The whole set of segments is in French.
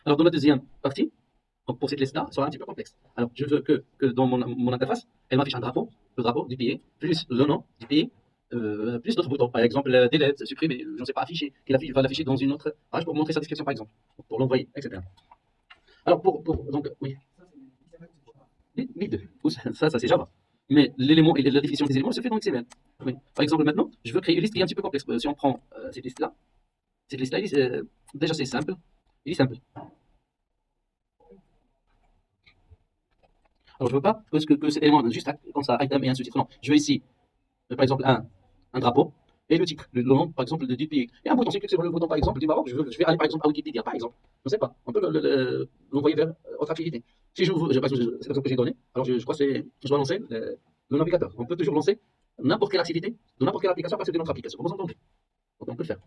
Alors, dans la deuxième partie, donc pour cette liste-là, elle sera un petit peu complexe. Alors, je veux que dans mon interface, elle m'affiche un drapeau, le drapeau du pays, plus le nom du pays, plus d'autres boutons. Par exemple, delete, supprimer, je ne sais pas, afficher, va l'afficher dans une autre page pour montrer sa description, par exemple, pour l'envoyer, etc. Alors, donc, oui, les deux. Ça c'est Java. Mais l'élément et la définition des éléments se fait dans XML. Oui. Par exemple, maintenant, je veux créer une liste qui est un petit peu complexe. Si on prend cette liste-là, déjà c'est simple. Il est simple. Alors, je ne veux pas que cet élément, juste comme ça, item et un sous-titre. Non, je veux ici, par exemple, un drapeau et le titre, le nom, par exemple, du pays. Et un bouton, si je clique sur le bouton, par exemple, du Maroc, je vais aller, par exemple, à Wikipédia, par exemple. Je ne sais pas, on peut l'envoyer vers autre activité. Si j'ouvre, c'est l'exemple que j'ai donné, alors je crois que je dois lancer le navigateur. On peut toujours lancer n'importe quelle activité de n'importe quelle application à partir de notre application. Vous entendez? Donc, on peut le faire.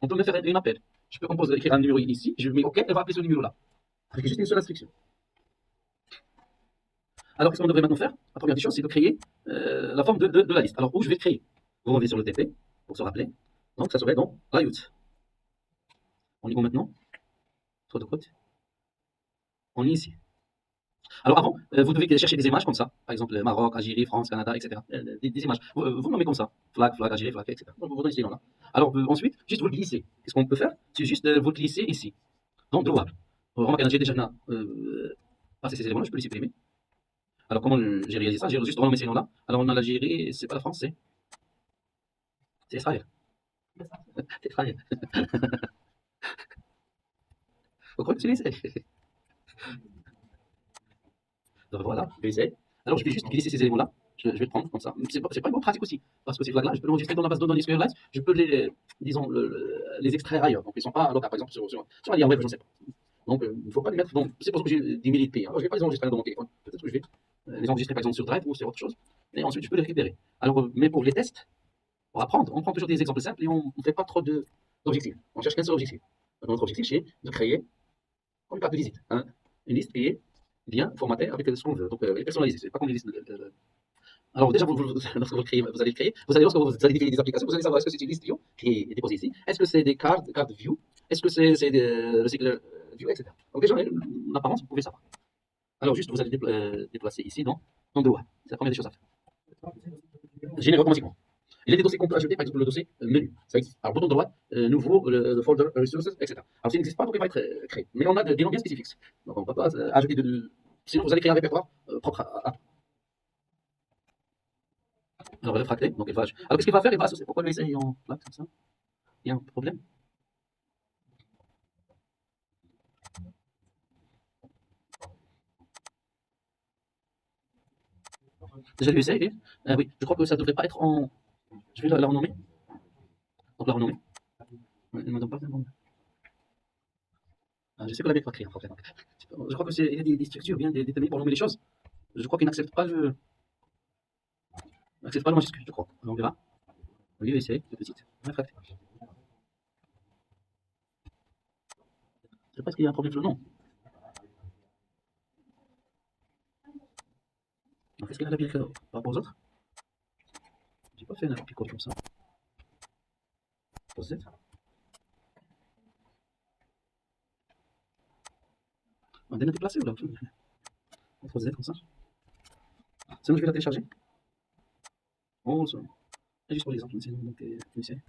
On peut me faire une appel. Je peux composer, écrire un numéro ici, je mets OK, elle va appeler ce numéro-là. Avec juste une seule instruction. Alors, qu'est-ce qu'on devrait maintenant faire? La première des choses, c'est de créer la forme de la liste. Alors, où je vais créer? Vous revenez sur le TP pour se rappeler. Donc, ça serait dans layout. On y va maintenant. Trop de côte. On y est ici. Alors, avant, vous devez chercher des images comme ça. Par exemple, Maroc, Algérie, France, Canada, etc. Des images. Vous nommez comme ça. Flag, Algérie, flag, etc. Donc, vous donnez ces noms-là. Alors, ensuite, juste vous le glissez. Qu'est-ce qu'on peut faire? C'est juste vous le glisser ici. Dans Drawable. Remarquez, j'ai déjà passé ces éléments-là, je peux les supprimer. Alors, comment j'ai réalisé ça? J'ai juste renommé ces noms-là. Alors, on a l'Algérie, c'est pas la France, c'est Israël. C'est Israël. Vous croyez que c'est l'essai? Donc voilà, je vais essayer. Alors, je vais juste glisser ces éléments-là. Je vais le prendre comme ça. C'est pas une bonne pratique aussi. Parce que ces flags-là, je peux l'enregistrer dans la base de données SQLite. Je peux disons, les extraire ailleurs. Donc, ils ne sont pas locaux, par exemple, sur un lien web, je ne sais pas. Donc, il ne faut pas les mettre dans. C'est pour ça que j'ai des milliers de pays. Alors, je ne vais pas les enregistrer dans mon téléphone. Peut-être que je vais les enregistrer, par exemple, sur Drive ou sur autre chose. Et ensuite, je peux les récupérer. Alors, mais pour les tests, pour apprendre, on prend toujours des exemples simples et on ne fait pas trop d'objectifs. On cherche qu'un seul objectif. Notre objectif, c'est de créer comme une carte de visite. Hein, une liste qui est bien formatée avec ce qu'on veut. Donc, elle est personnalisée. C'est pas comme les listes. Alors, déjà, lorsque vous, créez, vous allez le créer, lorsque vous allez définir des applications, vous allez savoir est-ce que c'est une liste view qui est déposée ici, est-ce que c'est des cartes view, est-ce que c'est le cycle view, etc. Donc, déjà, en apparence, vous pouvez savoir. Alors, juste, vous allez déplacer ici dans Doha. C'est la première des choses à faire. Générer automatiquement. Il y a des dossiers qu'on peut ajouter, par exemple le dossier menu. Ça existe. Alors, bouton droit, nouveau, le folder resources, etc. Alors, s'il n'existe pas, donc il va être créé. Mais on a des noms bien spécifiques. Donc, on ne peut pas ajouter sinon, vous allez créer un répertoire propre à. Alors, réfracté, donc il va. Alors, qu'est-ce qu'il va faire? Il va associer. Pourquoi le essayer en là, comme ça? Il y a un problème? Déjà, lui essayer, oui, je crois que ça ne devrait pas être en. Je vais la renommer. Donc, la renommer. Elle ne me donne pas bon. Je sais qu'on l'avait pas créé en fait. Je crois qu'il y a des structures bien déterminées pour nommer les choses. Je crois qu'il n'accepte pas le majuscule, je crois. Alors, on verra. Oui, essayer, c'est petite. Réfracté. Je sais pas qu'il y a un problème sur le nom. Est-ce qu'elle a bien fait par rapport aux autres? J'ai pas fait un copie-colle comme ça. Pause Z. On a bien déplacé ou là? Pause Z comme ça. Sinon, je vais la télécharger. Oh, ça. Et juste pour l'exemple, donc, essayer.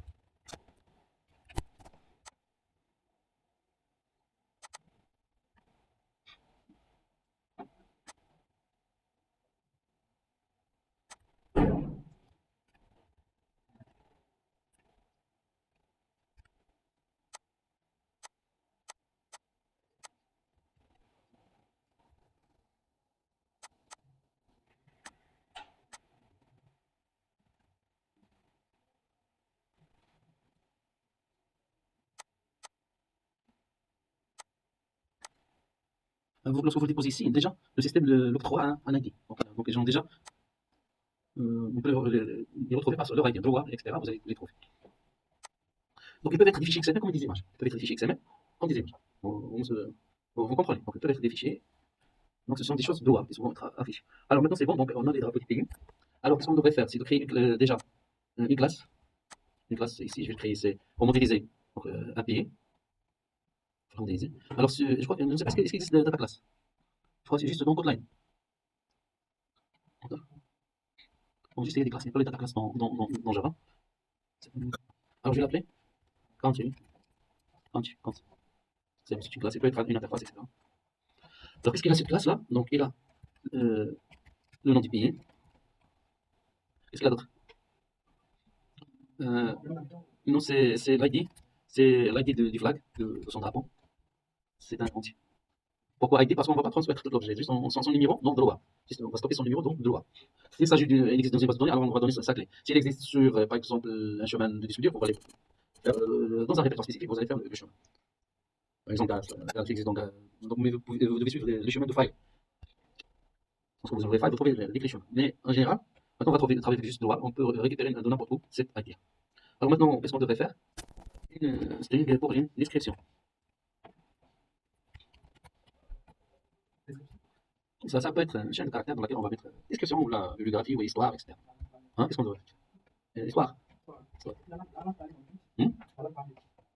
Lorsque vous le déposez ici, déjà, le système l'octroie un ID. Donc, les gens, déjà, on peut les retrouver par leur ID, droit, etc. Vous allez les trouver. Donc, ils peuvent être des fichiers XML comme des images. Ils peuvent être des fichiers XML comme des images. Vous comprenez. Donc, ils peuvent être des fichiers. Donc, ce sont des choses DOA qui vont être affichées. Alors, maintenant, c'est bon. Donc, on a les drapeaux du pays. Alors, ce qu'on devrait faire, c'est de créer déjà une classe. Une classe ici, je vais le créer, c'est pour modéliser donc, un pays. Vendez. Alors, je crois, je ne sais pas ce qu'il existe data class. Je crois que c'est juste dans Kotlin. D'accord. Donc, juste il y a des classes, il n'y a pas les data class dans Java. Alors, je vais l'appeler Country. Country. C'est une classe, il peut être une interface, etc. Alors, qu'est-ce qu'il a cette classe-là? Donc, il a euh, le nom du pays. Qu'est-ce qu'il a d'autre? Euh, non, c'est l'ID. C'est l'ID du flag, de son drapeau. C'est un entier. Pourquoi ID? Parce qu'on ne va pas transmettre tout l'objet, juste son numéro, donc de loi. On va stocker son numéro, donc de loi. S'il s'agit d'une existe dans une base de données, alors on va donner sa clé. S'il existe sur, par exemple, un chemin de distributeur, on va aller faire dans un répertoire spécifique, vous allez faire le chemin. Par exemple, là, il existe donc vous devez suivre les chemins de file. Lorsque vous ouvrez file, vous trouvez les clés chemins. Mais en général, maintenant on va travailler avec juste de loi, on peut récupérer de n'importe où cette ID. Alors maintenant, qu'est-ce qu'on devrait faire? Une string pour une description. Ça peut être une chaîne de caractères dans laquelle on va mettre description ou la bibliographie ou l'histoire, etc. Hein, qu'est-ce qu'on devrait faire? L'histoire. Hmm.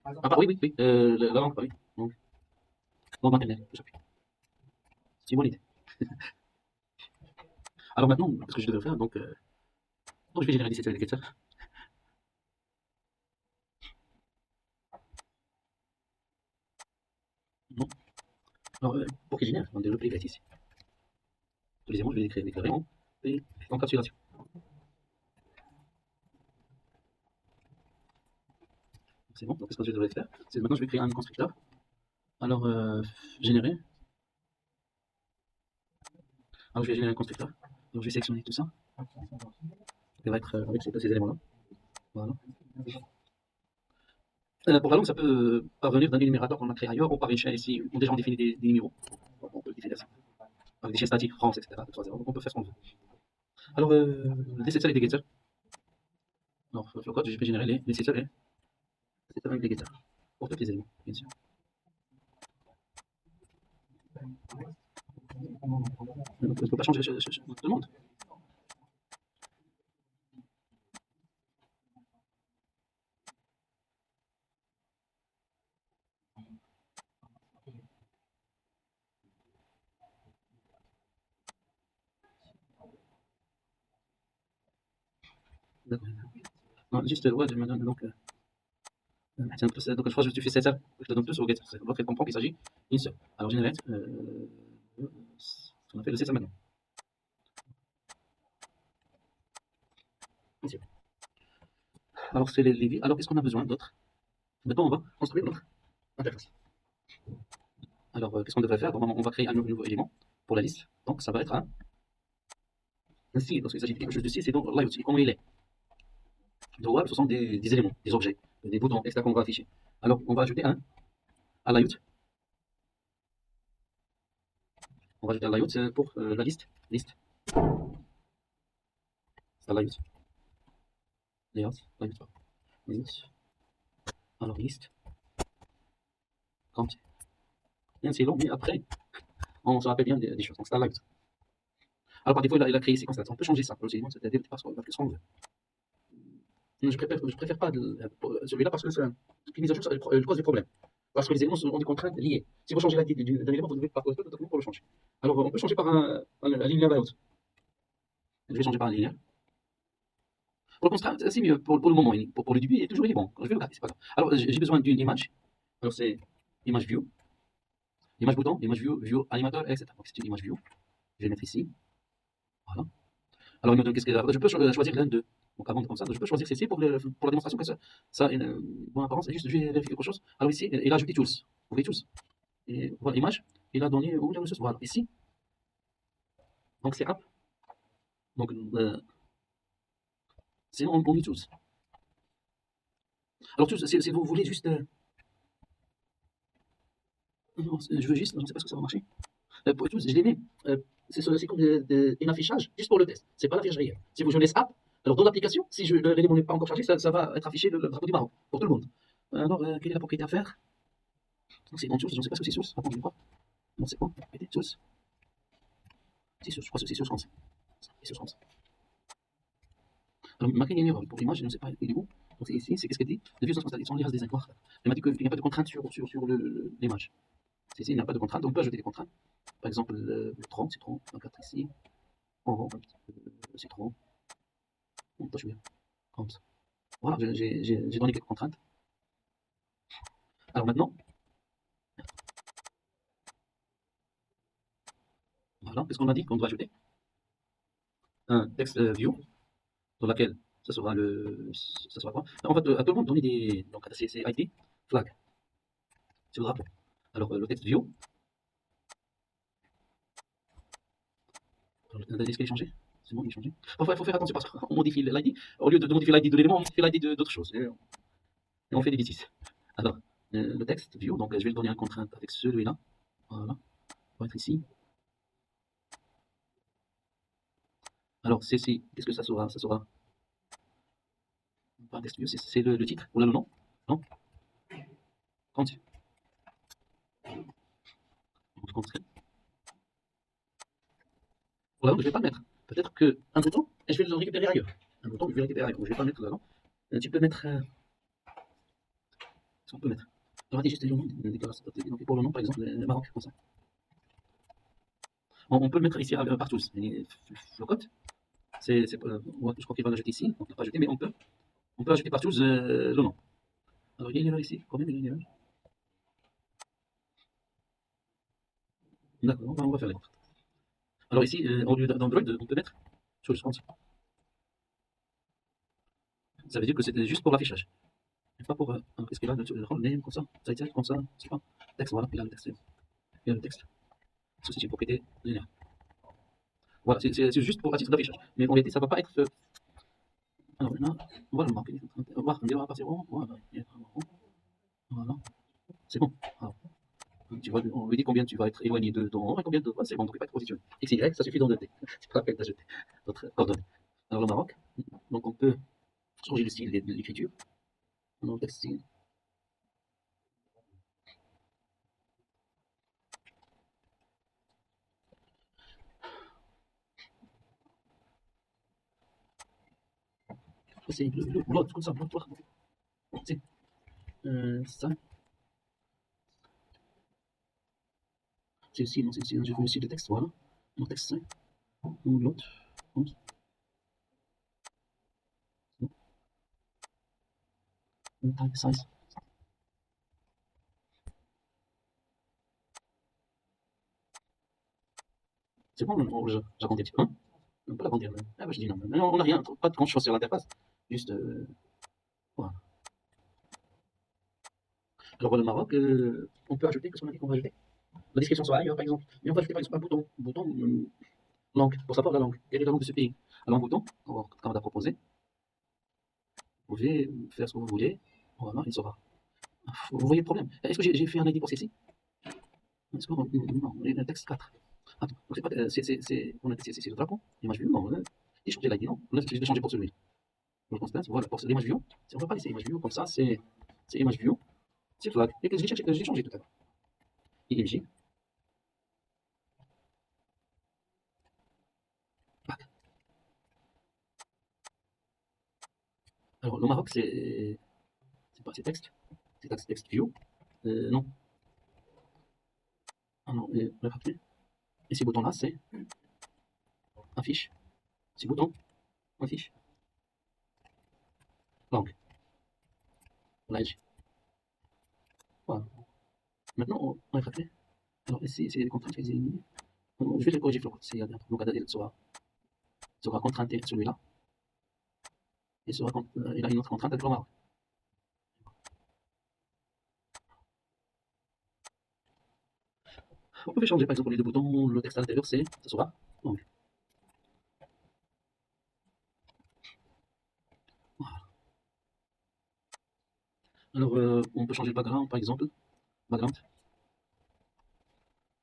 Ah, bah, oui, oui, oui. La langue, bah, oui. Donc, langue maternelle, tout ça. C'est une bonne idée. Alors maintenant, qu'est-ce que je devrais faire? Donc je vais générer des étiquettes. Non. Alors, pour qu'il génère, on développe les gates ici. Tous les éléments, je vais les déclarer en encapsulation. C'est bon, donc qu'est-ce que je devrais faire? C'est maintenant je vais créer un constructeur. Alors, générer. Alors, je vais générer un constructeur. Donc, je vais sélectionner tout ça. Ça va être avec ces éléments-là. Voilà. Pour la langue, ça peut parvenir d'un énumérateur qu'on a créé ailleurs ou par une chaîne ici. Déjà, on définit des numéros. On peut le définir ça. Avec des chaînes statiques, France, etc. 3.0. Donc, on peut faire ce qu'on veut. Alors, les secteurs et des getters. Alors, le code, je vais générer les secteurs et avec des getters. Pour tous les éléments, bien sûr. On ne peut pas changer tout le monde. Non, juste, ouais, je me donne donc. Donc, je crois que je fais 7 heures. Je te donne tous au getter. Donc, elle comprend qu'il s'agit d'une seule. Alors, générate. On a fait le 7 maintenant. Bien sûr. Alors, c'est les vies. Alors, qu'est-ce qu'on a besoin d'autre? Maintenant, on va construire notre interface. Alors, qu'est-ce qu'on devrait faire? On va créer un nouveau élément pour la liste. Donc, ça va être un style, parce qu'il s'agit de quelque chose de style, c'est donc là aussi, comment il est. Donc, ce sont des éléments, des objets, des boutons, etc. qu'on va afficher. Alors, on va ajouter un à layout. On va ajouter un layout pour la liste. Liste. C'est un layout. Layout. Layout. Layout. Alors, liste. Comme bien, c'est long, mais après, on se rappelle bien des choses. Donc, c'est un layout. Alors, par défaut, il a créé ici constant. On peut changer ça. C'est-à-dire parce qu'on va faire ce qu'on veut. Je préfère pas celui-là parce que la mise à jour, elle cause des problèmes. Parce que les éléments ont des contraintes liées. Si vous changez la d'un élément, vous devez parcourir tout le document pour le changer. Alors, on peut changer par un linéaire layout. Je vais changer par un linéaire. Pour le contrainte, c'est mieux. Pour le moment, pour le début, il est bon. Je vais le garder, c'est pas grave. Alors, j'ai besoin d'une image. Alors, c'est image view, image bouton, image view, view animateur, etc. Donc, c'est une image view. Je vais le mettre ici. Voilà. Alors, il me donne qu'est-ce qu'il a. Je peux choisir l'un d'eux. Donc, avant de comme ça, je peux choisir ceci pour la démonstration que ça a une bonne apparence. C'est juste, je vais vérifier quelque chose. Alors, ici, il a ajouté tools. Vous voyez tools. Et voilà l'image. Il a donné où la ressource. Voilà, ici. Donc, c'est app. Donc, c'est on dit tools. Alors, tools, si vous voulez juste. Non, je veux juste, je ne sais pas ce que ça va marcher. Pour tools, je l'ai mis. C'est comme un affichage juste pour le test. C'est pas l'affichage réel. Si vous jouez les apps, alors dans l'application, si l'élément n'est pas encore chargé, ça va être affiché le drapeau du Maroc pour tout le monde. Alors, quelle est la propriété à faire? Donc, c'est dans source, je ne sais pas ce que c'est source. Attends, je vais voir. Non, c'est quoi? Propriété source. C'est source, je crois que c'est source comme ça. C'est source comme ça. Alors, marquer une erreur pour l'image, je ne sais pas, il est où? Donc c'est ici, c'est qu'est-ce qu'elle dit? De views sont sont liées à ce design. Elle m'a dit qu'il n'y a pas de contrainte sur l'image. C'est ici, il n'y a pas de contrainte, donc on peut ajouter des contraintes. Par exemple, le 30, c'est trop. 24 ici. En haut, c'est trop. On peut jouer. 30. Voilà, j'ai donné quelques contraintes. Alors maintenant, voilà, qu'est-ce qu'on a dit qu'on doit ajouter? Un text view, dans laquelle ça sera quoi? En fait, à tout le monde donner des. Donc, c'est ID, flag, c'est le drapeau. Alors, le text view, l'indice qui est changé. C'est bon, il est changé. Parfois, il faut faire attention parce qu'on modifie l'ID. Au lieu de modifier l'ID de l'élément, on modifie l'ID d'autre chose. Et on fait des bêtises. Alors, le texte view, donc je vais lui donner une contrainte avec celui-là. Voilà, va être ici. Alors, qu'est-ce que ça sera? Ça sera pas un texte view, c'est le titre ou là le nom? Non? Quand on voilà, je ne vais pas le mettre. Peut-être qu'un bouton, et je vais le récupérer ailleurs. Un bouton, je vais le récupérer ailleurs. Je ne vais pas le mettre là-dedans. Tu peux mettre. Qu'est-ce qu'on peut mettre? Alors, juste le nom, déclaration donc pour le nom, par exemple, le Maroc, comme ça. On peut le mettre ici partout. Le code, je crois qu'il va l'ajouter ici. On ne peut pas ajouter, mais on peut ajouter partout le nom. Alors, il y a une erreur ici, quand même, il y a une erreur. D'accord, on va faire les autres. Alors, ici, au lieu d'Android, on peut mettre sur le front. Ça veut dire que c'était juste pour l'affichage. Pas pour. Qu'est-ce qu'il a le rôle name, comme ça? Ça a comme ça, c'est pas. Texte, voilà, il a le texte. Il a le texte. Ceci, c'est une propriété linéaire. Voilà, c'est juste pour à titre d'affichage. Mais en réalité, ça ne va pas être. Alors là, on va le marquer. On va dire, à 0. Voilà, voilà. C'est bon. Alors, tu vois, on lui dit combien tu vas être éloigné de ton et combien de toi, c'est bon, donc il va être positionné. X, Y, ça suffit d'en noter. C'est pas la peine d'ajouter d'autres coordonnées. Alors le Maroc, donc on peut changer le style de l'écriture. On a le texte style. C'est l'autre, comme ça, l'autre. C'est ça. C'est aussi, non, je veux aussi le texte, voilà. Mon texte 5. L'autre. Type size. C'est bon, j'agrandis un petit peu. Hein, on peut l'agrandir. Ah bah je dis non, mais on n'a rien, pas de grand chose sur l'interface. Juste, voilà. Alors le Maroc, on peut ajouter, qu'est-ce qu'on a dit qu'on va ajouter? La description soit ailleurs, par exemple. Mais on va ajouter par exemple un bouton. Bouton, langue, pour savoir la langue. Quelle est la langue de ce pays? Alors un bouton, comme on a proposé. Vous pouvez faire ce que vous voulez. Voilà, il saura. Vous voyez le problème? Est-ce que j'ai fait un ID pour ceci? Est-ce que non, il y a un texte 4. Attends, donc c'est pas, on a dit c'est le drapeau, l'image vue, non, j'ai changé l'ID, non, là je vais changer pour celui-là. Je constate, voilà, pour l'image vue, on ne va pas laisser image vue, comme ça c'est image vue, c'est flag, et que je l'ai changé tout à l'heure. IMJ, flag. Alors le Maroc c'est pas, c'est texte, c'est texte view, non, ah non, et ces boutons là c'est affiche, ces boutons, affiche, langue, l'âge, voilà. Maintenant on est frappé. Alors ici c'est les contraintes, je vais les éliminer. Je vais les corriger, donc il sera contrainté celui-là. Il a une autre contrainte avec le Maroc. On peut changer par exemple au lieu de bouton, le texte à l'intérieur ça sera donc. Voilà. Alors on peut changer le background par exemple. Background.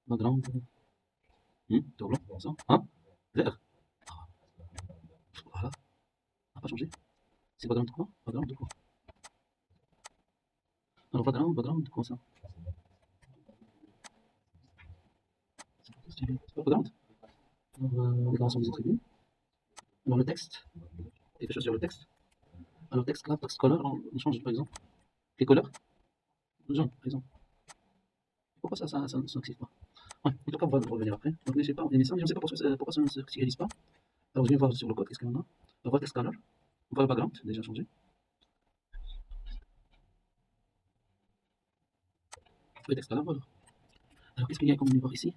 Background. Tout blanc, comme ça. Hein? Vert. Voilà. On n'a pas changé. C'est background de quoi? Background de quoi? Alors background de quoi ça? C'est pas background. Alors déclaration des attributs. Alors le texte. Quelque chose sur le texte. Alors, text class, text color, on change par exemple. Les couleurs, jaune par exemple. Pourquoi ça n'existe pas? Ouais, en tout cas, on va revenir après. Donc, n'hésitez pas, on ça, mais je ne sais pas pourquoi ça ne se réalise pas. Alors, je vais voir sur le code, qu'est-ce qu'on a. On voit text color, on voit le background, déjà changé. Le text color, voilà. Alors, qu'est-ce qu'il y a comme numéro ici?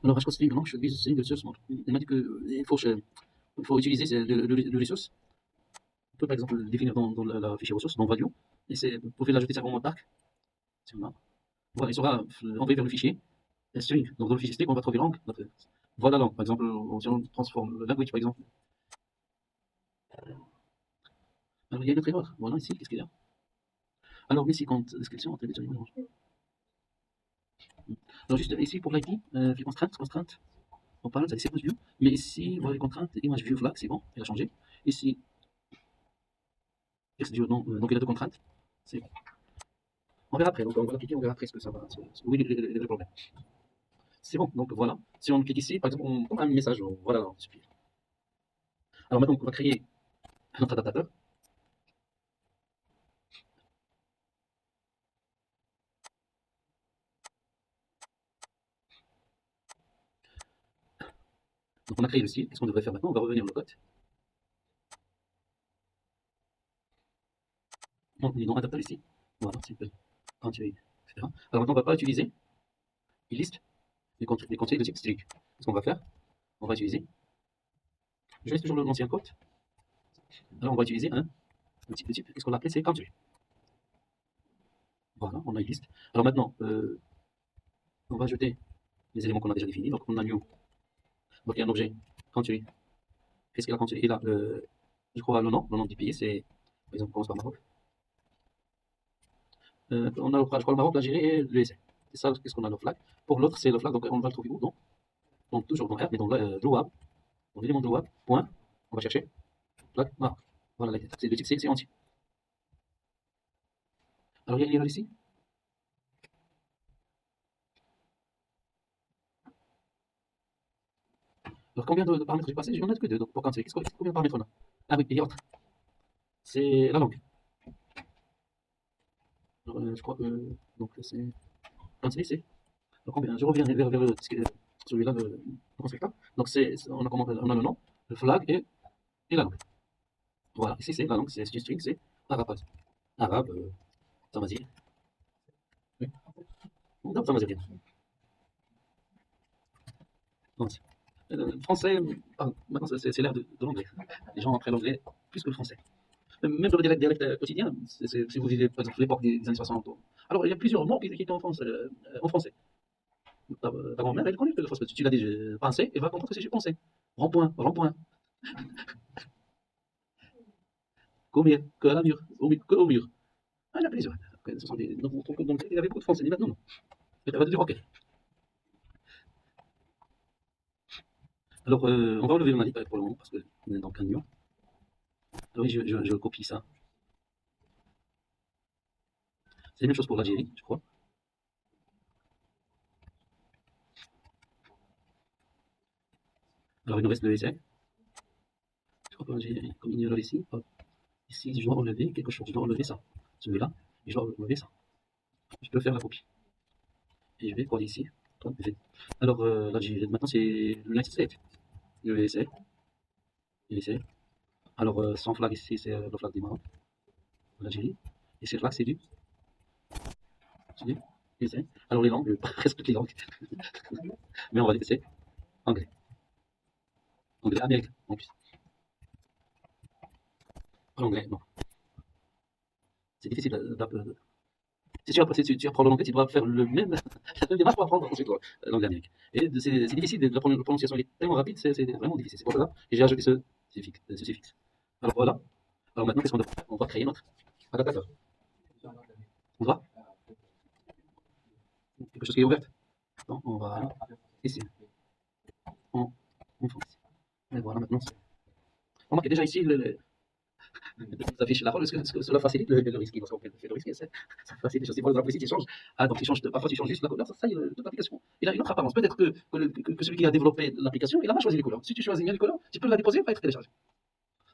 Alors, HCOS non, je use single source mode. Il m'a dit qu'il faut utiliser le ressource. On peut par exemple le définir dans la fichier ressource, dans value, et vous pouvez l'ajouter simplement en dark. Voilà, il sera envoyé vers le fichier string. Donc dans le fichier string, on va trouver langue. Donc, voilà langue. Par exemple, si on transforme language par exemple. Alors il y a une autre erreur. Voilà ici, qu'est-ce qu'il y a? Alors ici, quand description, attribution, alors juste ici pour l'IP, constrainte, on parle, c'est sequence view, mais ici, voilà les contraintes, image view flag, c'est bon, elle a changé. Ici, text view, non, donc il y a deux contraintes, c'est bon. On verra après, donc on va l'appliquer, on verra après ce que ça va, où est le problème. C'est bon, donc voilà. Si on clique ici, par exemple, on a un message, voilà, il suffit. Alors maintenant, on va créer notre adaptateur. Donc on a créé le style, qu'est-ce qu'on devrait faire maintenant? On va revenir au code. On est dans adaptateur ici, voilà, c'est quand tu es, etc. Alors maintenant, on ne va pas utiliser une liste des conseils de type string. Qu'est-ce qu'on va faire? On va utiliser, je laisse toujours l'ancien code. Alors on va utiliser un type de type, qu'est-ce qu'on l'a appelé? C'est country. Voilà, on a une liste. Alors maintenant, on va ajouter les éléments qu'on a déjà définis. Donc on a new, donc il y a un objet country. Qu'est-ce qu'il a country? Il a, je crois, le nom du pays, c'est, par exemple, on commence par Maroc. On a, je crois, le Maroc, l'Algérie et l'USA. C'est ça, qu'est-ce qu'on a le flag. Pour l'autre, c'est le flag, donc on va le trouver où? Donc toujours dans R, mais dans Drouab, dans l'élément Drouab, point, on va chercher, flag, Maroc. Voilà, c'est le type, c'est entier. Alors il y a une erreur ici. Alors combien de paramètres j'ai passé? J'en ai que deux, donc pour country. Combien de paramètres on a? Ah oui, il y a autre. C'est la langue. Alors, je crois que, donc c'est, country, c'est, alors combien? Je reviens vers celui-là, le constructeur. Donc on a le nom, le flag et la langue. Voilà, ici c'est la langue, c'est string, c'est arabe. Arabe, ça va dire. Oui. Non, ça va dire. Non, français, maintenant c'est l'ère de l'anglais. Les gens apprennent l'anglais plus que le français. Même dans le dialecte quotidien, si vous vivez par exemple l'époque des années 60. Alors il y a plusieurs mots qui étaient en français. Ta grand-mère, elle connaît le français. Tu l'as dit, pensé, elle va comprendre que c'est pensé. Rond-point, rond-point. Qu'au mur, que à la mur, que au mur. Ah, il y a plusieurs. Donc, il y avait beaucoup de français, mais maintenant non. Elle va te dire ok. Alors, on va enlever le Mali pour le moment, parce que on est dans le mur. Alors oui, je copie ça. C'est la même chose pour l'Algérie, je crois. Alors, il nous reste le essai. Je crois que j'ai comme une erreur ici. Hop. Ici, je dois enlever quelque chose. Je dois enlever ça. Celui-là. Et je dois enlever ça. Je peux faire la copie. Et je vais coller ici. Alors, l'Algérie, maintenant, c'est l'United States. Le essai. L'essai. Alors, son flag ici, c'est le flag du Maroc. L'Algérie. Et ce flag, c'est du essai. Alors, les langues, presque toutes les langues. Mais on va dire que c'est anglais. Anglais américain, en plus. Pas l'anglais, non. C'est difficile si tu apprends l'anglais, tu dois faire la même démarche pour apprendre ensuite l'anglais américain. Et c'est difficile, la prononciation est tellement rapide, c'est vraiment difficile. C'est pour ça que j'ai ajouté ce suffixe. Alors voilà. Alors maintenant, qu'est-ce qu'on doit faire? On va créer notre adaptateur. On voit quelque chose qui est ouvert. Donc on va ici. On fonce. Et voilà, maintenant. Remarquez déjà ici s'affiche la rôle, est-ce que cela facilite le risque? Lorsqu'on fait le risque, ça facilite les choses. Si vous avez tu changes, ah, donc parfois tu changes juste la couleur, ça y est, toute l'application. Il a une autre apparence. Peut-être que celui qui a développé l'application, il n'a pas choisi les couleurs. Si tu choisis bien les couleurs, tu peux la déposer, elle va être téléchargée.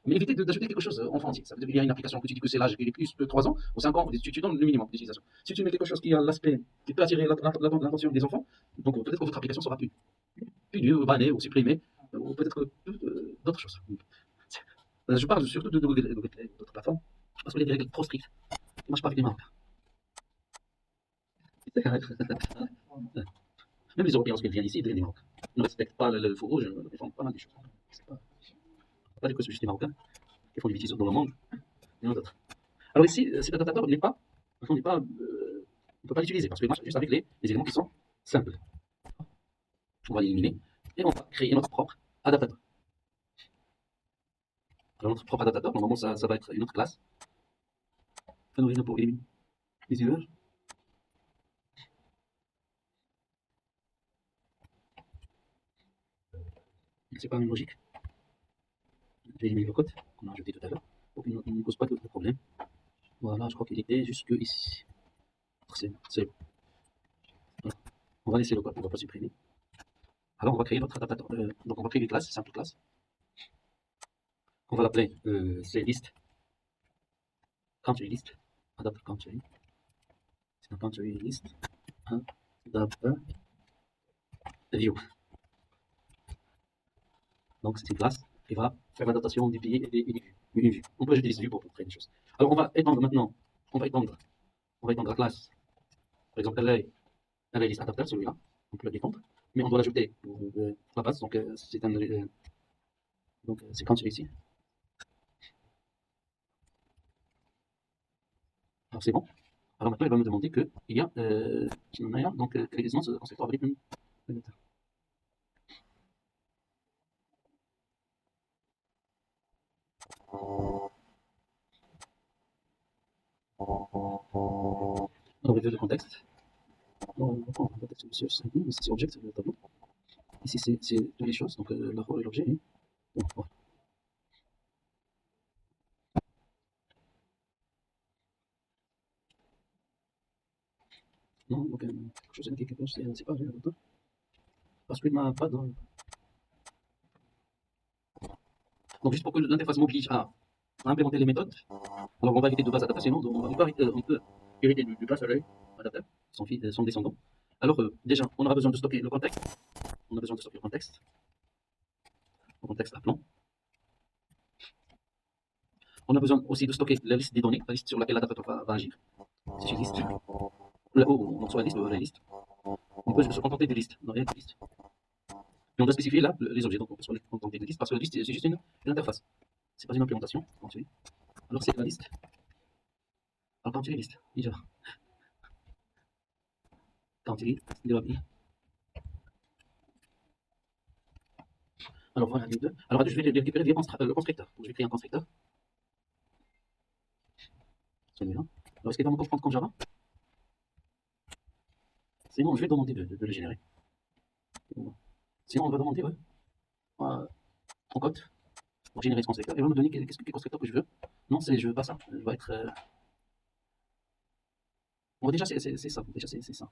Mais évitez d'ajouter quelque chose enfantin. Ça veut dire qu'il y a une application que tu dis que c'est l'âge qui est plus de 3 ans ou 5 ans, tu donnes le minimum d'utilisation. Si tu mets quelque chose qui a l'aspect, qui peut attirer l'attention des enfants, donc peut-être que votre application sera punie ou bannée ou supprimée, ou peut-être d'autres choses. Je parle surtout de Google Play, d'autres plateformes, parce que les règles trop strictes. Moi, je ne suis pas avec les Marocains. Même les Européens, lorsqu'ils viennent ici, ils deviennent des Marocains. Ils ne respectent pas le feu rouge, ils font pas mal de choses. C'est pas dire que c'est juste les Marocains qui font des bêtises dans le monde, il y en a d'autres. Alors ici, cet adaptateur n'est pas, on ne peut pas l'utiliser parce qu'il marche juste avec les éléments qui sont simples. On va l'éliminer et on va créer notre propre adaptateur. Alors notre propre adaptateur, normalement ça va être une autre classe. Phénomène pour éliminer les images. C'est pas la même logique. Je vais éliminer le code qu'on a ajouté tout à l'heure pour qu'il ne cause pas de problème. Voilà, je crois qu'il était jusque ici. C'est bon. Voilà. On va laisser le code, on ne va pas supprimer. Alors on va créer notre adaptateur. Donc on va créer une classe, simple classe. On va l'appeler list. Country list. Adapter country. C'est un country list. Adapter view. Donc c'est une classe qui va faire l'adaptation du pays et une vue. On peut ajouter des vues pour créer des choses. Alors on va étendre maintenant. On va étendre la classe. Par exemple, LA list adapter, celui-là. On peut l'étendre. Mais on doit l'ajouter la base. Donc c'est country ici. Alors c'est bon. Alors maintenant il va me demander qu'il y a donc que les instances constructeurs avec une on va le contexte. On va prendre le contexte monsieur mais c'est object, c'est le tableau. Ici c'est toutes les choses, donc la rôle et l'objet. Bon, voilà. Non, donc quelque chose quelque chose, c'est pas parce qu'il m'a pas dans. Donc juste pour que l'interface m'oblige à implémenter les méthodes, alors on va éviter de base adaptation, donc on peut hériter du class array adapter, son descendant. Alors déjà, on aura besoin de stocker le contexte. On a besoin de stocker le contexte appelant. On a besoin aussi de stocker la liste des données, la liste sur laquelle l'adaptateur va agir. C'est une liste. Donc soit la liste ou la liste. On peut se contenter des listes, non, rien que listes. Et on doit spécifier là les objets, donc on peut se contenter des listes parce que la liste c'est juste une interface. C'est pas une implémentation. Alors c'est la liste. Alors quand tu les listes, déjà. Quand tu lis, alors voilà les deux. Alors je vais les récupérer via le constructeur. Donc je vais créer un constructeur. Celui-là. Alors est-ce qu'il va me comprendre comme Java? Sinon je vais demander de le générer. Sinon on va demander en code pour générer ce constructeur. Et on va me donner quel constructeur que je veux. Non, je veux pas ça. Je vais être. Bon déjà c'est ça. Déjà c'est ça.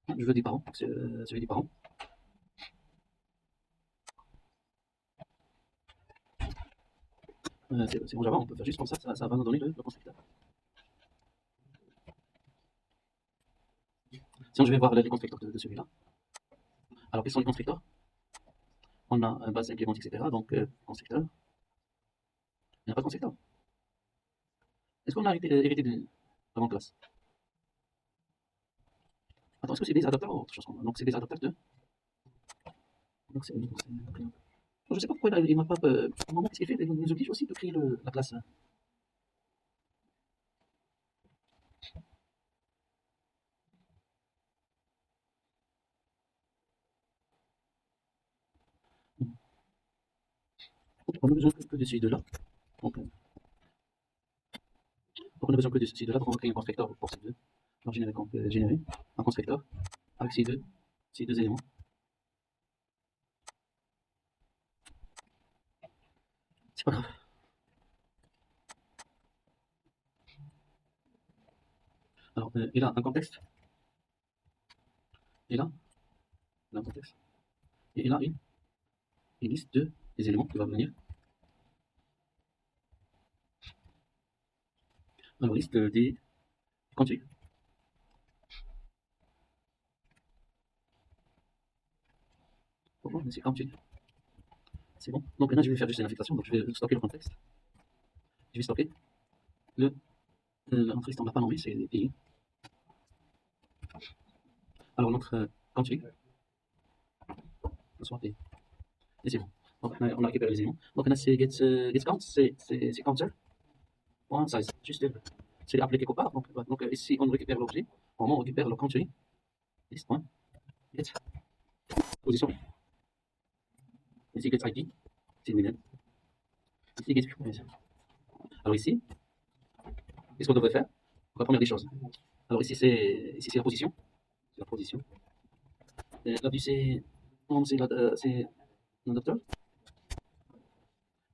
Je veux des parents. C'est celui des parents. C'est en Java, on peut faire juste comme ça va nous donner le constructeur. Sinon, je vais voir les constructeurs de celui-là. Alors, quels sont les constructeurs? On a un base implément, etc. Donc, constructeur. Il n'y a pas de constructeur. Est-ce qu'on a hérité de la classe? Attends, est-ce que c'est des adapteurs ou autre chose? Donc, c'est des adapteurs de. Donc, c'est. Je ne sais pas pourquoi il m'a pas. Au moment qu'est-ce qu'il fait? Il nous oblige aussi de créer la classe. On a besoin que de ces deux-là. Donc, on a besoin que de ces deux-là. Donc, on va créer un constructeur pour ces deux. Alors, générer un constructeur avec ces deux éléments. C'est pas grave. Alors, il a un contexte, et là, il a un contexte, et il a une liste des éléments qui vont venir. Alors, liste des contenus. Bon, c'est 48. C'est bon. Donc maintenant, je vais faire juste une affectation. Donc, je vais stocker le contexte. Je vais stocker l'entrée on n'a pas nommé, c'est les pays. Alors, notre contenu, soit pays. Et c'est bon. Donc, on a récupéré les éléments. Donc, là, c'est get count, c'est counter. Point size. Juste, c'est appliqué quelque part. Donc ici, on récupère l'objet. On récupère le contenu. List point. Get. Position. Ici, get ID. C'est une minute. Ici, get view. Alors ici, qu'est-ce qu'on devrait faire? La première des choses. Alors ici, c'est la position. C'est la position. La vue, c'est l'adapteur.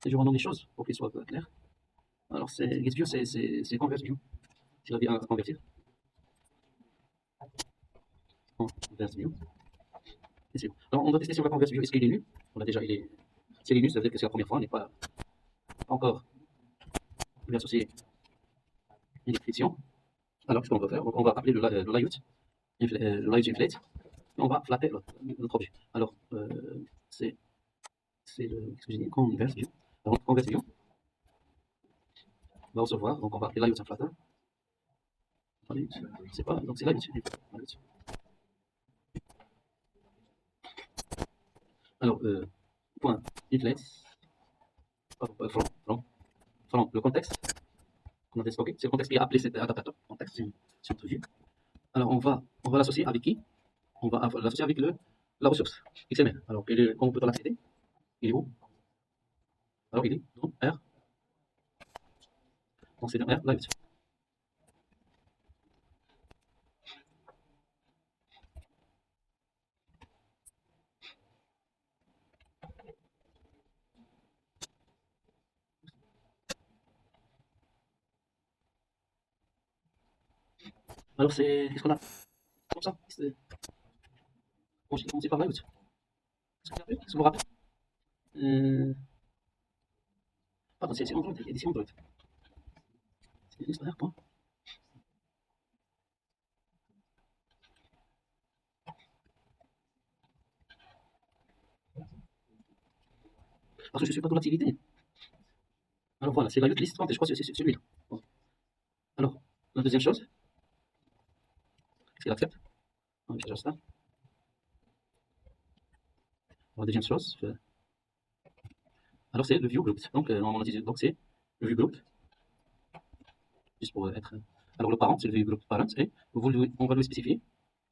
Et je rends des choses pour qu'il soit clair. Alors, get view, c'est convert view. C'est la vie à convertir. Convert view. Et c'est bon. Alors, on doit tester sur la convert view. Est-ce qu'il est nu? On a déjà, il est. Si il est nu, ça veut dire que c'est la première fois. On n'est pas encore associé une description. Alors, ce qu'on va faire, on va appeler le layout inflate. Et on va flatter notre objet. Alors, c'est le, qu'est-ce que j'ai dit, convert view. Alors, convert view va recevoir, donc on va appeler layout inflatter. C'est pas, donc c'est layout. Alors, point inflate, from le contexte qu'on a déstocké, c'est le contexte qui a appelé cet adaptateur, contexte, c'est notre vue. Alors, on va l'associer avec qui? On va l'associer avec la ressource XML. Alors, comment peut-on l'accéder? Il est où? Alors, il est dans R. Donc, c'est dans R, layout. Alors, qu'est-ce qu'on a? Comme ça. On commence par layout. Qu'est-ce qu'on a fait? Qu'est-ce que vous rappelez? Pardon, c'est Android, il y a des Android. C'est juste R, point. Parce que je ne suis pas dans l'activité. Alors voilà, c'est layout list 30, je crois que c'est celui-là. Bon. Alors, la deuxième chose, est-ce qu'il accepte? On va faire ça. La deuxième chose, alors c'est le view group. Donc, donc c'est le view group. Juste pour être. Alors, le parent, c'est le view group parent. Et on va lui spécifier.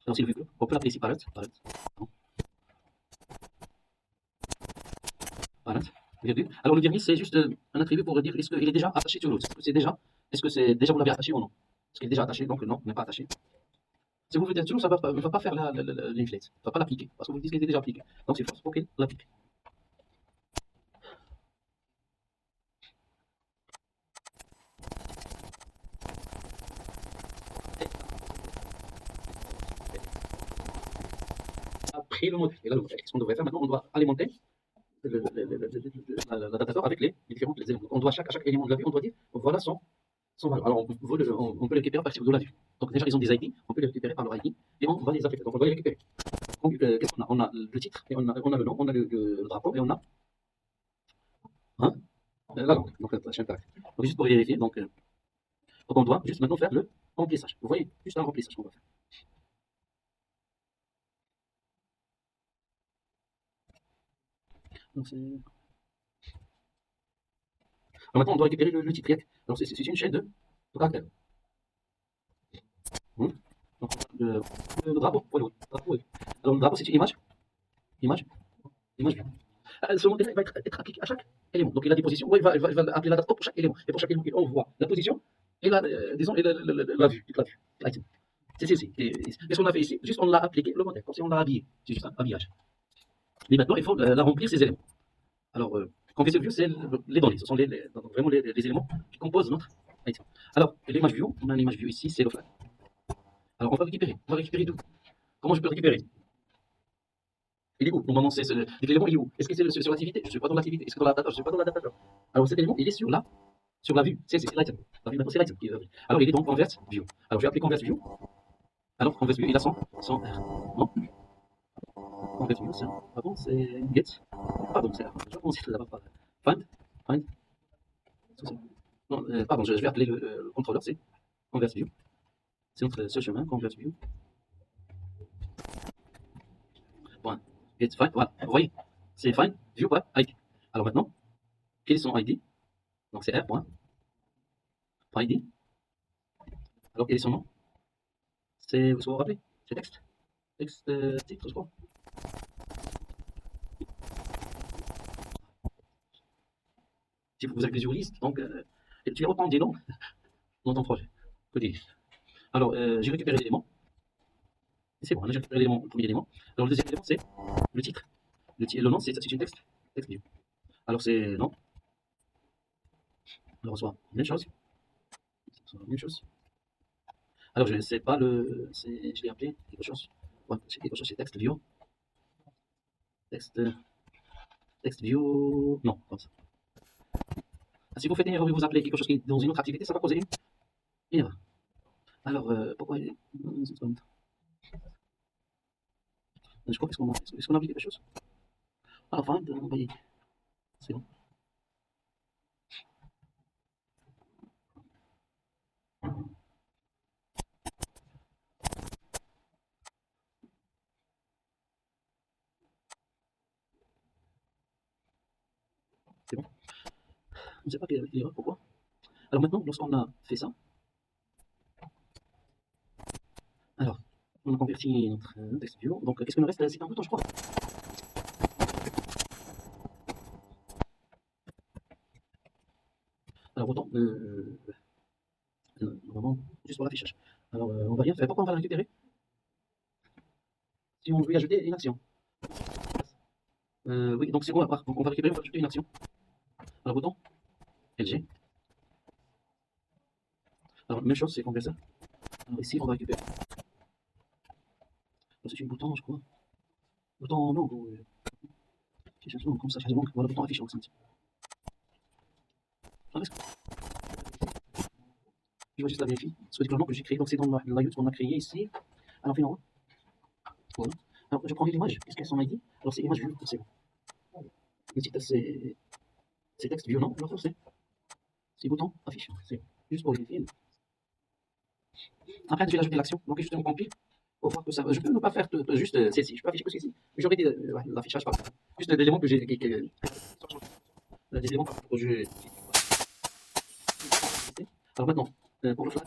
Alors, c'est le view group. On peut l'appeler ici parent. Alors, le dernier, c'est juste un attribut pour dire est-ce qu'il est déjà attaché sur l'autre. Est-ce que c'est déjà vous l'avez attaché ou non? Est-ce qu'il est déjà attaché? Donc, non, il n'est pas attaché. Si vous le faites sur, ça ne va pas faire l'inflate. Ça ne va pas l'appliquer. Parce que vous dites qu'il est déjà appliqué. Donc, c'est force pour qu'il l'applique. Après le modèle. Et là, qu'est-ce qu'on devrait faire maintenant? On doit alimenter l'adaptateur avec les différents éléments. On doit à chaque élément de la vue, on doit dire voilà son valeur. Alors on peut les récupérer à partir de la vue. Donc déjà ils ont des ID, on peut les récupérer par leur ID et on va les affecter. Donc on va les récupérer. Donc qu'est-ce qu'on a? On a le titre et on a le nom, on a le drapeau et on a hein, la langue. Donc la chaîne caractère. Donc juste pour vérifier, donc on doit juste maintenant faire le remplissage. Vous voyez, juste un remplissage qu'on va faire. Donc c'est. Alors maintenant, on doit récupérer le titre. Alors, c'est une chaîne de caractères. Donc, le drapeau. Voilà, le drapeau. Alors, le drapeau, c'est une image. Image. Image vue. Ce modèle va être appliqué à chaque élément. Donc, il a des positions. Il va appeler l'adaptateur pour chaque élément. Et pour chaque élément, on voit la position et disons, et la vue. C'est ceci. Et ce qu'on a fait ici, juste on l'a appliqué le modèle, comme si on l'a habillé. C'est juste un habillage. Mais maintenant, il faut la remplir ces éléments. Alors, quand on fait ce view, c'est les données. Ce sont vraiment les éléments qui composent notre item. Alors, l'image view, on a une image view ici, c'est le flag. Alors, on va récupérer. On va récupérer d'où? Comment je peux le récupérer? Il est où? Normalement, l'élément, il est où? Est-ce que c'est sur l'activité? Je ne suis pas dans l'activité. Est-ce que dans la data? Je ne suis pas dans la data. Alors, cet élément, il est sur la vue. C'est l'item. La vue, maintenant, c'est l'item qui est la vue. Alors, il est donc convert view. Alors, je vais appeler convert view. Alors, convert view, il a son R. Non? Convert view, c'est. Pardon, c'est get. Pardon, c'est R. Je vais commencer là-bas. Find. Find. Non, pardon, je vais appeler le contrôleur, c'est convert view. C'est notre seul chemin, convert view. Point. Get find. Voilà. Vous voyez? C'est find view, ID. Alors maintenant, quel est son ID? Donc, c'est R. Point. ID. Alors, quel est son nom? C'est, vous vous rappelez? C'est texte. Texte, titre, je crois. Si vous avez plusieurs listes, donc tu as autant d'éléments dans ton projet. Alors, j'ai récupéré l'élément. C'est bon, j'ai récupéré l'élément, le premier élément. Alors, le deuxième élément, c'est le titre. Le nom, c'est une texte. Texte view. Alors, c'est non. On reçoit même chose. Même chose. Alors, je ne sais pas je l'ai appelé quelque chose. Ouais, c'est quelque chose, c'est texte view. Texte view. Non, comme ça. Si vous faites une erreur et vous appelez quelque chose qui est dans une autre activité, ça va causer une erreur. Alors, pourquoi je crois est-ce qu'on a oublié quelque chose? Alors, enfin, envoyer. C'est bon. C'est bon. Je ne sais pas quelle est l'erreur, pourquoi. Alors maintenant, lorsqu'on a fait ça, alors, on a converti notre texte view. Donc, qu'est-ce qu'il nous reste? C'est un bouton, je crois. Alors, bouton, vraiment, juste pour l'affichage. Alors, on va rien faire. Pourquoi on va la récupérer? Si on veut y ajouter une action. Oui, donc c'est quoi? Donc, on va récupérer, on va ajouter une action. Alors, bouton, LG. Alors, même chose, c'est qu'on fait ça. Alors, ici, on va récupérer. C'est un bouton, je crois. Bouton, non, comme ça, voilà, bouton affichant. Je vais juste la vérifier. C'est le nom que j'ai créé, donc c'est dans la layout qu'on a créé ici. Alors, finalement, voilà. Alors, je prends l'image. Qu'est-ce qu'elle son ID? Alors, c'est image vue, c'est bon. Le titre, c'est texte view, non? L'autre, c'est bouton affiche. C'est juste pour vérifier. Après, je vais ajouter l'action. Donc, juste on compile. Pour voir que ça. Je peux ne pas faire juste celle-ci. Je peux afficher que celle-ci. Mais j'aurais dit l'affichage par juste l'élément que j'ai. Les éléments que j'ai. Alors maintenant, pour le flag.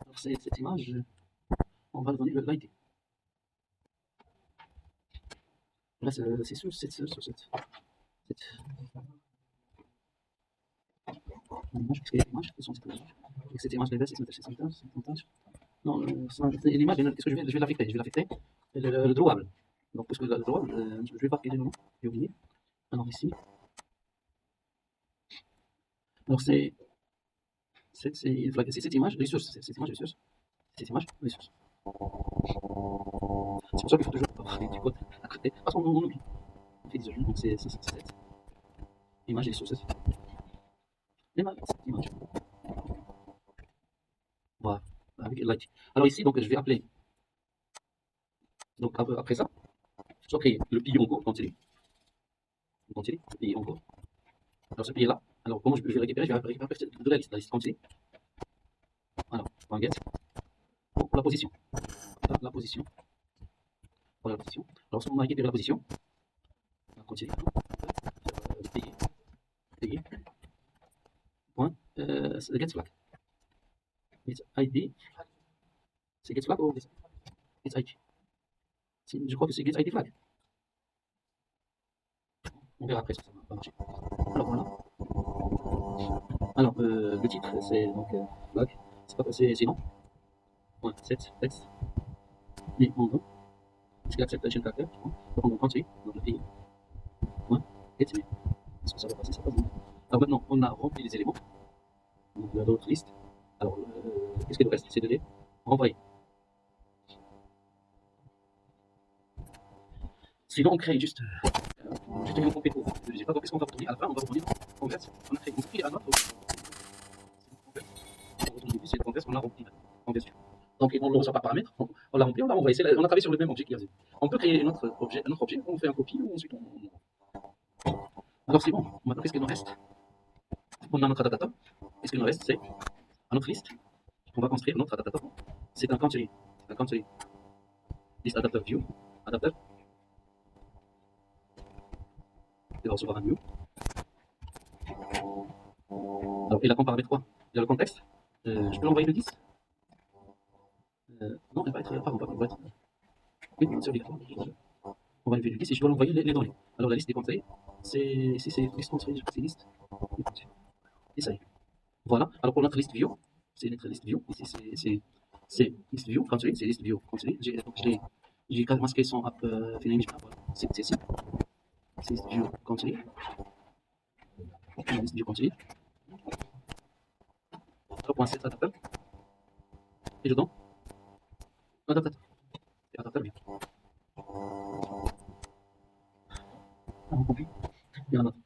Alors, cette image, on va donner l'ID. Là, c'est sur cette. L'image, qu'est-ce qu'il y a l'image? Quelles sont ces images? Cette image, c'est montage. Non, l'image, qu'est-ce que je vais l'affecter? Je vais l'affecter le drawable. Donc, puisque le drawable, je vais voir quel est le nom. J'ai oublié. Alors, ici. Alors, c'est cette image, ressource. Cette image, ressource. Cette image, ressource. C'est pour ça qu'il faut toujours avoir du code à côté. Parce qu'on oublie. On fait des ajouts, donc c'est cette image, ressources. Cette image. Voilà, avec light. Alors ici, donc je vais appeler. Donc après ça, je vais créer le pilier en cours, continue. Continue, le pilier en cours. Alors ce pilier là, alors comment je vais récupérer? Je vais récupérer de la liste continue. Alors, point get. Pour la position. La position. Pour la position. Alors si on a récupéré la position, on continue. Pilier. Point. Get flag. Get ID. C'est get flag ou get ID? Je crois que c'est get ID flag. On verra après ça va marcher. Alors voilà. Alors le titre c'est donc flag. C'est non. Point 7 texte. Et en gros. Est-ce qu'il accepte la chaîne caractère? Donc on continue. Donc le pays. Point. Get me. Est-ce que ça va passer? Ça passe. Alors maintenant, on a rempli les éléments de notre liste. Alors, qu'est-ce qu'il nous reste? C'est de les renvoyer. Sinon, on crée juste une compétence. Je sais pas, donc qu'est-ce qu'on va retourner à la fin? On va retourner dans converse. On crée un autre c'est le converse qu'on a rempli en version. Donc, on ne le reçoit par paramètre, on l'a rempli, on l'a envoyé. On a travaillé sur le même objet qu'il y avait. On peut créer un autre objet, on fait un copie, ou ensuite on. Alors, c'est bon. Maintenant, qu'est-ce qu'il nous reste? On a notre adaptateur. Qu'est-ce qu'il nous reste? C'est à notre liste. On va construire notre adaptateur. C'est un country. C'est un country. List adapter view. Adapter. Il va recevoir un view. Alors, il a comme paramètre quoi? Il y a le contexte. Je peux l'envoyer le 10. Non, il va être. Pardon, il va être. Oui, c'est obligatoire. On va lever le 10 et je dois l'envoyer les données. Alors, la liste des conseils, c'est liste conseil, je crois que c'est liste. Et ça y est. Voilà. Alors, pour notre liste view, c'est notre liste view. Ici, c'est liste view, conseil, c'est liste view, conseil. J'ai masqué son app fini, voilà. C'est ici. C'est liste view, conseil. Liste view, conseil. 3.7 adapteur. Et dedans, adaptateur. Et adaptateur view. On compris. Il y en a un autre.